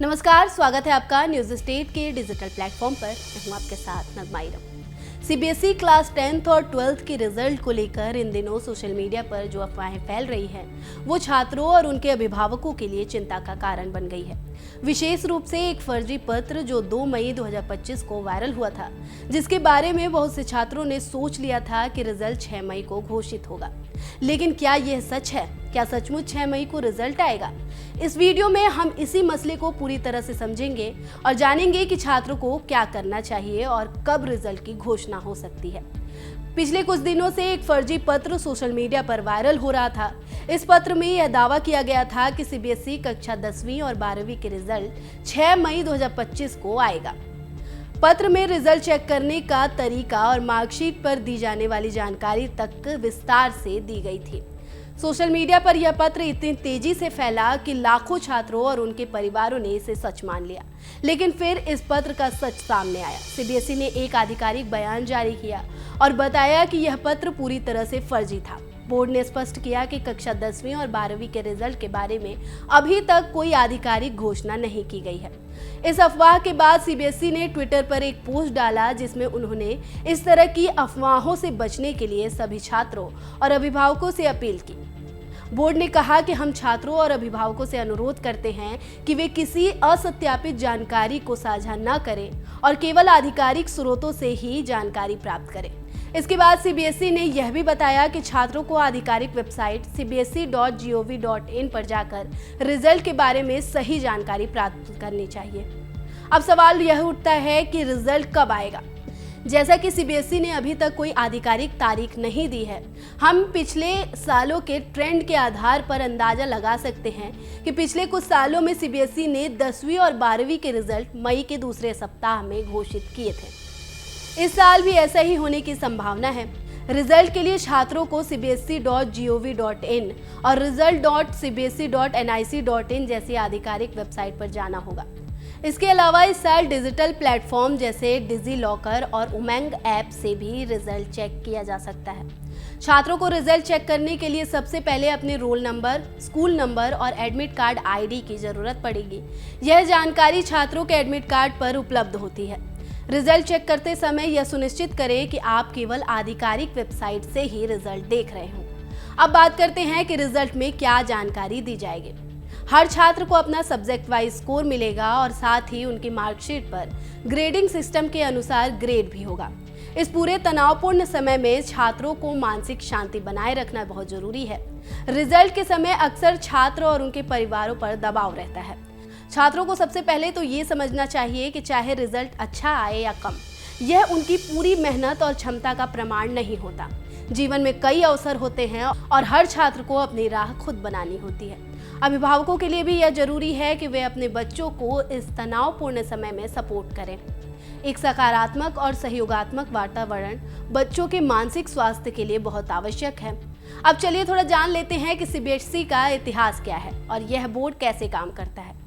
नमस्कार, स्वागत है आपका न्यूज स्टेट के डिजिटल प्लेटफॉर्म पर। मैं हूं आपके साथ नगमा इरम। सीबीएसई क्लास 10th और 12th के रिजल्ट को लेकर इन दिनों सोशल मीडिया पर जो अफवाहें फैल रही हैं, वो छात्रों और उनके अभिभावकों के लिए चिंता का कारण बन गई है। विशेष रूप से एक फर्जी पत्र जो 2 मई 2025 को वायरल हुआ था, जिसके बारे में बहुत से छात्रों ने सोच लिया था कि रिजल्ट 6 मई को घोषित होगा। लेकिन क्या यह सच है? क्या सचमुच 6 मई को रिजल्ट आएगा? इस वीडियो में हम इसी मसले को पूरी तरह से समझेंगे और जानेंगे कि छात्रों को क्या करना चाहिए और कब रिजल्ट की घोषणा हो सकती है। पिछले कुछ दिनों से एक फर्जी पत्र सोशल मीडिया पर वायरल हो रहा था। इस पत्र में यह दावा किया गया था कि सीबीएसई कक्षा 10वीं और 12वीं के रिजल्ट 6 मई 2025 को आएगा। पत्र में रिजल्ट चेक करने का तरीका और मार्कशीट पर दी जाने वाली जानकारी तक विस्तार से दी गई थी। सोशल मीडिया पर यह पत्र इतनी तेजी से फैला कि लाखों छात्रों और उनके परिवारों ने इसे सच मान लिया। लेकिन फिर इस पत्र का सच सामने आया। सीबीएसई ने एक आधिकारिक बयान जारी किया और बताया कि यह पत्र पूरी तरह से फर्जी था। बोर्ड ने स्पष्ट किया कि कक्षा 10वीं और 12वीं के रिजल्ट के बारे में अभी तक कोई आधिकारिक घोषणा नहीं की गई है। इस अफवाह के बाद सीबीएसई ने ट्विटर पर एक पोस्ट डाला, जिसमें उन्होंने इस तरह की अफवाहों से बचने के लिए सभी छात्रों और अभिभावकों से अपील की। बोर्ड ने कहा कि हम छात्रों और अभिभावकों से अनुरोध करते हैं कि वे किसी असत्यापित जानकारी को साझा न करें और केवल आधिकारिक स्रोतों से ही जानकारी प्राप्त करें। इसके बाद सीबीएसई ने यह भी बताया कि छात्रों को आधिकारिक वेबसाइट cbse.gov.in पर जाकर रिजल्ट के बारे में सही जानकारी प्राप्त करनी चाहिए। अब सवाल यह उठता है कि रिजल्ट कब आएगा। जैसा कि सीबीएसई ने अभी तक कोई आधिकारिक तारीख नहीं दी है, हम पिछले सालों के ट्रेंड के आधार पर अंदाजा लगा सकते हैं कि पिछले कुछ सालों में सीबीएसई ने 10वीं और 12वीं के रिजल्ट मई के दूसरे सप्ताह में घोषित किए थे। इस साल भी ऐसा ही होने की संभावना है। रिजल्ट के लिए छात्रों को cbse.gov.in और result.cbse.nic.in जैसी आधिकारिक वेबसाइट पर जाना होगा। इसके अलावा इस साल डिजिटल प्लेटफॉर्म जैसे डिजी लॉकर और उमंग ऐप से भी रिजल्ट चेक किया जा सकता है। छात्रों को रिजल्ट चेक करने के लिए सबसे पहले अपने रोल नंबर, स्कूल नंबर और एडमिट कार्ड आईडी की जरूरत पड़ेगी। यह जानकारी छात्रों के एडमिट कार्ड पर उपलब्ध होती है। रिजल्ट चेक करते समय यह सुनिश्चित करें कि आप केवल आधिकारिक वेबसाइट से ही रिजल्ट देख रहे हों। अब बात करते हैं कि रिजल्ट में क्या जानकारी दी जाएगी। हर छात्र को अपना सब्जेक्ट वाइज स्कोर मिलेगा और साथ ही उनकी मार्कशीट पर ग्रेडिंग सिस्टम के अनुसार ग्रेड भी होगा। इस पूरे तनावपूर्ण समय में छात्रों को मानसिक शांति बनाए रखना बहुत जरूरी है। रिजल्ट के समय अक्सर छात्र और उनके परिवारों पर दबाव रहता है। छात्रों को सबसे पहले तो ये समझना चाहिए कि चाहे रिजल्ट अच्छा आए या कम, यह उनकी पूरी मेहनत और क्षमता का प्रमाण नहीं होता। जीवन में कई अवसर होते हैं और हर छात्र को अपनी राह खुद बनानी होती है। अभिभावकों के लिए भी यह जरूरी है कि वे अपने बच्चों को इस तनावपूर्ण समय में सपोर्ट करें। एक सकारात्मक और सहयोगात्मक वातावरण बच्चों के मानसिक स्वास्थ्य के लिए बहुत आवश्यक है। अब चलिए थोड़ा जान लेते हैं कि सीबीएसई का इतिहास क्या है और यह बोर्ड कैसे काम करता है।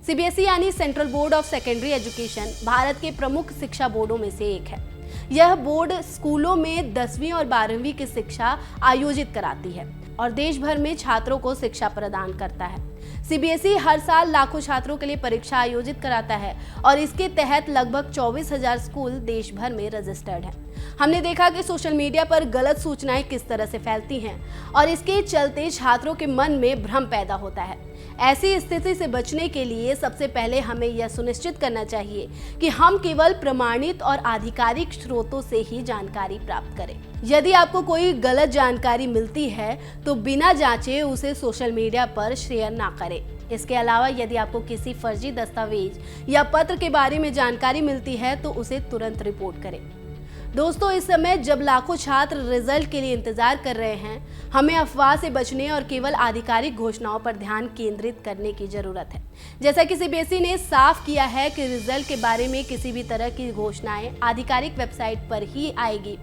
सीबीएसई यानी central board of secondary education Bharat के प्रमुख शिक्षा बोर्डों में से एक है। यह बोर्ड स्कूलों में 10वीं और 12वीं की शिक्षा आयोजित कराती है और देश भर में छात्रों को शिक्षा प्रदान करता है। सीबीएसई हर साल लाखों छात्रों के लिए परीक्षा आयोजित कराता है और इसके तहत लगभग 24,000 स्कूल देश भर में रजिस्टर्ड हैं। हमने देखा कि सोशल मीडिया पर गलत सूचनाएं किस तरह से फैलती हैं और इसके चलते छात्रों के मन में भ्रम पैदा होता है। ऐसी स्थिति से बचने के लिए सबसे पहले हमें यह सुनिश्चित करना चाहिए कि हम केवल प्रमाणित और आधिकारिक स्रोतों से ही जानकारी प्राप्त करें। यदि आपको कोई गलत जानकारी मिलती है तो बिना जांचे उसे सोशल मीडिया पर शेयर ना करें। इसके अलावा यदि आपको किसी फर्जी दस्तावेज या पत्र के बारे में जानकारी मिलती है तो उसे तुरंत रिपोर्ट करें। दोस्तों, इस समय जब लाखों छात्र रिजल्ट के लिए इंतजार कर रहे हैं, हमें अफवाह से बचने और केवल आधिकारिक घोषणाओं पर ध्यान केंद्रित करने की जरूरत है। जैसा कि सीबीएसई ने साफ किया है कि रिजल्ट के बारे में किसी भी तरह की घोषणाएं आधिकारिक वेबसाइट पर ही आएगी।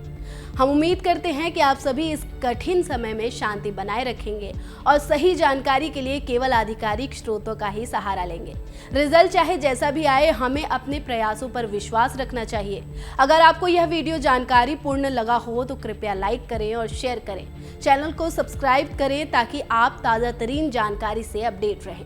हम उम्मीद करते हैं कि आप सभी इस कठिन समय में शांति बनाए रखेंगे और सही जानकारी के लिए केवल आधिकारिक स्रोतों का ही सहारा लेंगे। रिजल्ट चाहे जैसा भी आए, हमें अपने प्रयासों पर विश्वास रखना चाहिए। अगर आपको यह वीडियो जानकारी पूर्ण लगा हो तो कृपया लाइक करें और शेयर करें। चैनल को सब्सक्राइब करें ताकि आप ताज़ा तरीन जानकारी से अपडेट रहें।